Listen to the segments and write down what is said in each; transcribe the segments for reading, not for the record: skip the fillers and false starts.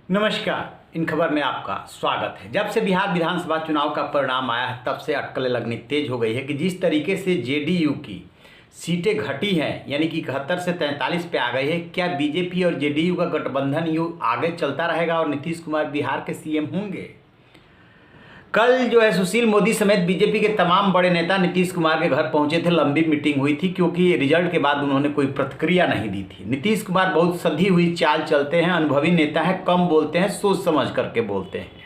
नमस्कार। इन खबर में आपका स्वागत है। जब से बिहार विधानसभा चुनाव का परिणाम आया है तब से अटकलें लगनी तेज हो गई है कि जिस तरीके से जेडीयू की सीटें घटी हैं, यानी कि 71 से 43 पे आ गई है, क्या बीजेपी और जेडीयू का गठबंधन यूँ आगे चलता रहेगा और नीतीश कुमार बिहार के सीएम होंगे? कल जो है सुशील मोदी समेत बीजेपी के तमाम बड़े नेता नीतीश कुमार के घर पहुंचे थे। लंबी मीटिंग हुई थी क्योंकि रिजल्ट के बाद उन्होंने कोई प्रतिक्रिया नहीं दी थी। नीतीश कुमार बहुत सधी हुई चाल चलते हैं, अनुभवी नेता हैं, कम बोलते हैं, सोच समझ करके बोलते हैं।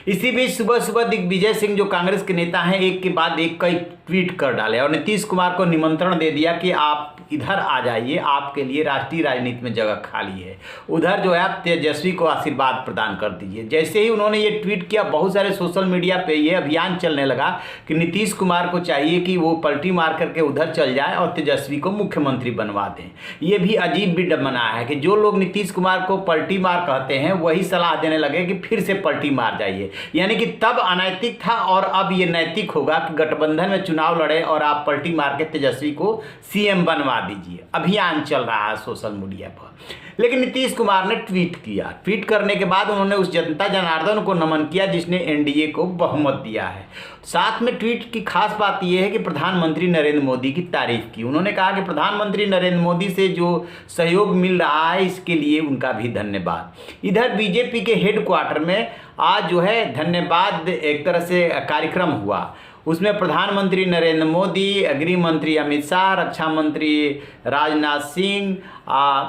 इसी बीच सुबह सुबह दिग्विजय सिंह जो कांग्रेस के नेता हैं, एक के बाद एक कई ट्वीट कर डाले और नीतीश कुमार को निमंत्रण दे दिया कि आप इधर आ जाइए, आपके लिए राष्ट्रीय राजनीति में जगह खाली है। उधर जो है आप तेजस्वी को आशीर्वाद प्रदान कर दीजिए। जैसे ही उन्होंने ये ट्वीट किया, बहुत सारे सोशल मीडिया पे ये अभियान चलने लगा कि नीतीश कुमार को चाहिए कि वो पलटी मार करके उधर चल जाए और तेजस्वी को मुख्यमंत्री बनवा दें। ये भी अजीब विडंबना है कि जो लोग नीतीश कुमार को पलटी मार कहते हैं वही सलाह देने लगे कि फिर से पलटी मार जाइए। यानी कि तब अनैतिक था और अब ये नैतिक होगा कि गठबंधन में चुनाव लड़े और आप पलटी मार के तेजस्वी को सीएम बनवा दीजिए। अभियान चल रहा है सोशल मीडिया पर। लेकिन नीतीश कुमार ने ट्वीट किया। ट्वीट करने के बाद उन्होंने उस जनता जनार्दन को नमन किया जिसने एनडीए को बहुमत दिया है। साथ में ट्वीट की खास बात यह है कि प्रधानमंत्री नरेंद्र मोदी की तारीफ की। उन्होंने कहा कि प्रधानमंत्री नरेंद्र मोदी से जो सहयोग मिल रहा है इसके लिए उनका भी धन्यवाद। इधर बीजेपी के हेडक्वार्टर में आज जो है धन्यवाद एक तरह से कार्यक्रम हुआ। उसमें प्रधानमंत्री नरेंद्र मोदी, गृह मंत्री अमित शाह, रक्षा मंत्री राजनाथ सिंह,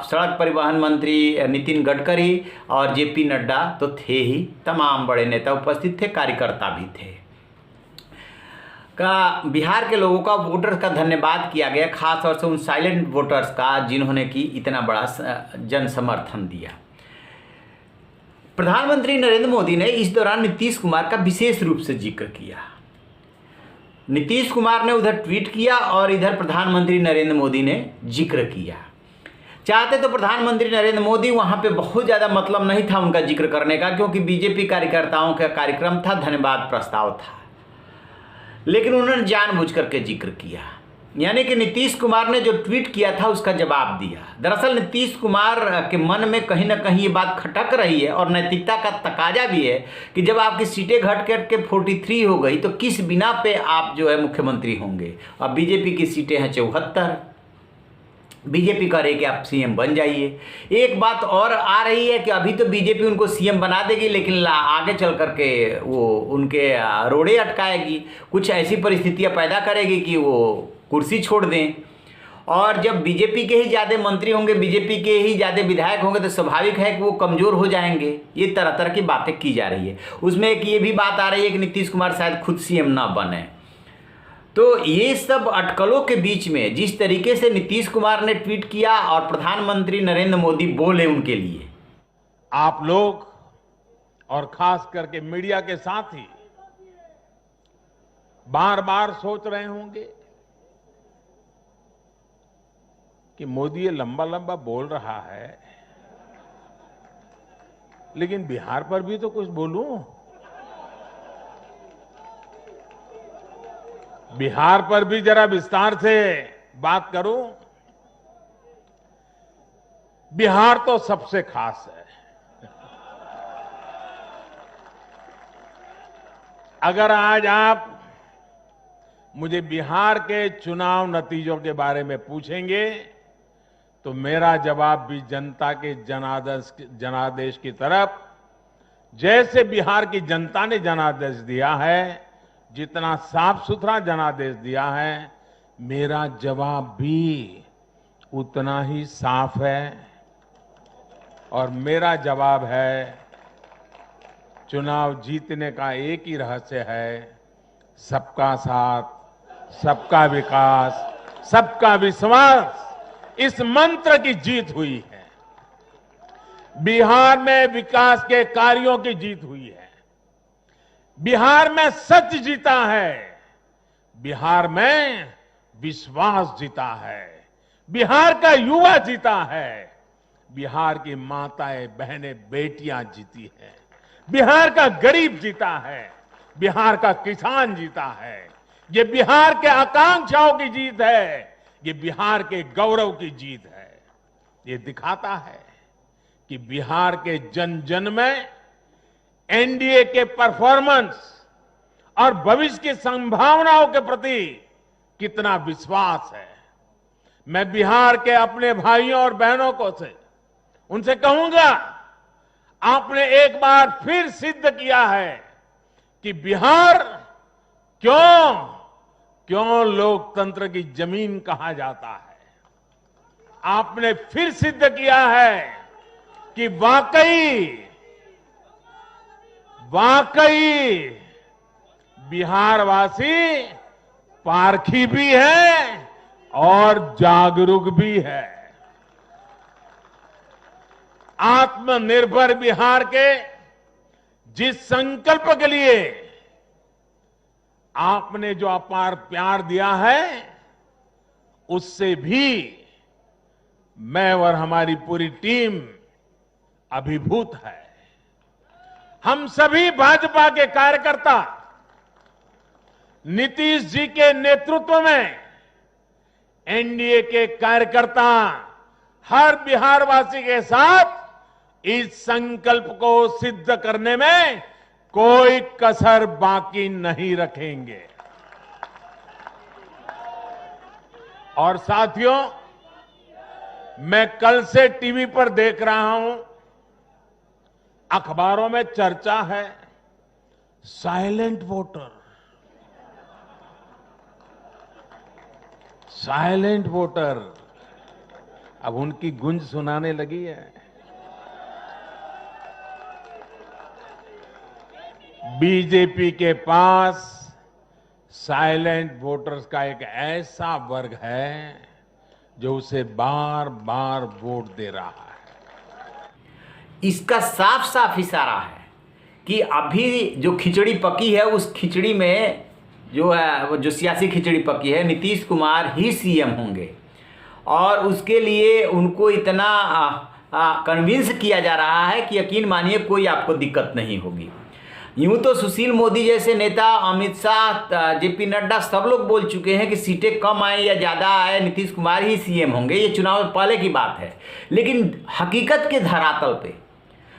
सड़क परिवहन मंत्री नितिन गडकरी और जेपी नड्डा तो थे ही। तमाम बड़े नेता उपस्थित थे, कार्यकर्ता भी थे। बिहार के लोगों का, वोटर्स का धन्यवाद किया गया, खास तौर से उन साइलेंट वोटर्स का जिन्होंने कि इतना बड़ा जन समर्थन दिया। प्रधानमंत्री नरेंद्र मोदी ने इस दौरान नीतीश कुमार का विशेष रूप से जिक्र किया। नीतीश कुमार ने उधर ट्वीट किया और इधर प्रधानमंत्री नरेंद्र मोदी ने जिक्र किया। चाहते तो प्रधानमंत्री नरेंद्र मोदी वहां पे बहुत ज़्यादा मतलब नहीं था उनका जिक्र करने का, क्योंकि बीजेपी कार्यकर्ताओं का कार्यक्रम था, धन्यवाद प्रस्ताव था। लेकिन उन्होंने जानबूझ करके जिक्र किया, यानी कि नीतीश कुमार ने जो ट्वीट किया था उसका जवाब दिया। दरअसल नीतीश कुमार के मन में कहीं ना कहीं ये बात खटक रही है और नैतिकता का तकाजा भी है कि जब आपकी सीटें घट करके 43 हो गई तो किस बिना पे आप जो है मुख्यमंत्री होंगे। अब बीजेपी की सीटें हैं 74। बीजेपी कह रही कि आप सीएम बन जाइए। एक बात और आ रही है कि अभी तो बीजेपी उनको सीएम बना देगी, लेकिन आगे चल करके वो उनके रोड़े अटकाएगी, कुछ ऐसी परिस्थितियां पैदा करेगी कि वो कुर्सी छोड़ दें। और जब बीजेपी के ही ज़्यादा मंत्री होंगे, बीजेपी के ही ज़्यादा विधायक होंगे तो स्वाभाविक है कि वो कमज़ोर हो जाएंगे। ये तरह तरह की बातें की जा रही है। उसमें एक ये भी बात आ रही है कि नीतीश कुमार शायद खुद सीएम ना बने। तो ये सब अटकलों के बीच में जिस तरीके से नीतीश कुमार ने ट्वीट किया और प्रधानमंत्री नरेंद्र मोदी बोले उनके लिए, आप लोग और खास करके मीडिया के साथी बार बार सोच रहे होंगे कि मोदी ये लंबा लंबा बोल रहा है, लेकिन बिहार पर भी तो कुछ बोलूं। बिहार पर भी जरा विस्तार से बात करूं। बिहार तो सबसे खास है। अगर आज आप मुझे बिहार के चुनाव नतीजों के बारे में पूछेंगे तो मेरा जवाब भी जनता के जनादेश की तरफ, जैसे बिहार की जनता ने जनादेश दिया है, जितना साफ सुथरा जनादेश दिया है, मेरा जवाब भी उतना ही साफ है। और मेरा जवाब है, चुनाव जीतने का एक ही रहस्य है, सबका साथ, सबका विकास, सबका विश्वास। इस मंत्र की जीत हुई है। बिहार में विकास के कार्यों की जीत हुई है। बिहार में सच जीता है। बिहार में विश्वास जीता है। बिहार का युवा जीता है। बिहार की माताएं, बहनें, बेटियां जीती हैं। बिहार का गरीब जीता है। बिहार का किसान जीता है। ये बिहार के आकांक्षाओं की जीत है। ये बिहार के गौरव की जीत है। ये दिखाता है कि बिहार के जन जन में एनडीए के परफॉर्मेंस और भविष्य की संभावनाओं के प्रति कितना विश्वास है। मैं बिहार के अपने भाइयों और बहनों को उनसे कहूंगा, आपने एक बार फिर सिद्ध किया है कि बिहार क्यों लोकतंत्र की जमीन कहा जाता है। आपने फिर सिद्ध किया है कि वाकई बिहारवासी पारखी भी है और जागरूक भी है। आत्मनिर्भर बिहार के जिस संकल्प के लिए आपने जो अपार प्यार दिया है, उससे भी मैं और हमारी पूरी टीम अभिभूत है। हम सभी भाजपा के कार्यकर्ता नीतीश जी के नेतृत्व में एनडीए के कार्यकर्ता हर बिहारवासी के साथ इस संकल्प को सिद्ध करने में कोई कसर बाकी नहीं रखेंगे। और साथियों, मैं कल से टीवी पर देख रहा हूं, अखबारों में चर्चा है साइलेंट वोटर। साइलेंट वोटर अब उनकी गूंज सुनाने लगी है। बीजेपी के पास साइलेंट वोटर्स का एक ऐसा वर्ग है जो उसे बार बार वोट दे रहा है। इसका साफ साफ इशारा है कि अभी जो खिचड़ी पकी है, उस खिचड़ी में जो है, वो जो सियासी खिचड़ी पकी है, नीतीश कुमार ही सीएम होंगे। और उसके लिए उनको इतना कन्विंस किया जा रहा है कि यकीन मानिए कोई आपको दिक्कत नहीं होगी। यूं तो सुशील मोदी जैसे नेता, अमित शाह, जेपी नड्डा सब लोग बोल चुके हैं कि सीटें कम आए या ज़्यादा आए, नीतीश कुमार ही सीएम होंगे। ये चुनाव पहले की बात है। लेकिन हकीकत के धरातल पे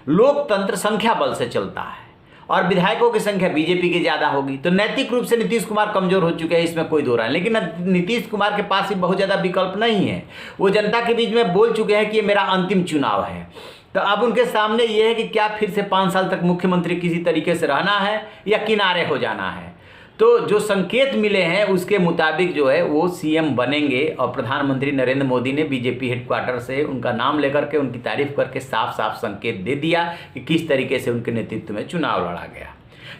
लोकतंत्र संख्या बल से चलता है और विधायकों की संख्या बीजेपी की ज़्यादा होगी, तो नैतिक रूप से नीतीश कुमार कमज़ोर हो चुके हैं, इसमें कोई दो राय। लेकिन नीतीश कुमार के पास ही बहुत ज़्यादा विकल्प नहीं है। वो जनता के बीच में बोल चुके हैं कि ये मेरा अंतिम चुनाव है। तो अब उनके सामने ये है कि क्या फिर से 5 साल तक मुख्यमंत्री किसी तरीके से रहना है या किनारे हो जाना है। तो जो संकेत मिले हैं उसके मुताबिक जो है वो सीएम बनेंगे। और प्रधानमंत्री नरेंद्र मोदी ने बीजेपी हेडक्वार्टर से उनका नाम लेकर के उनकी तारीफ करके साफ साफ संकेत दे दिया कि किस तरीके से उनके नेतृत्व में चुनाव लड़ा गया।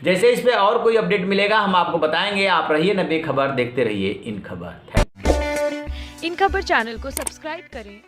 जैसे इस पर और कोई अपडेट मिलेगा हम आपको बताएंगे। आप रहिए न बेखबर, देखते रहिए इन खबर। इन खबर चैनल को सब्सक्राइब करें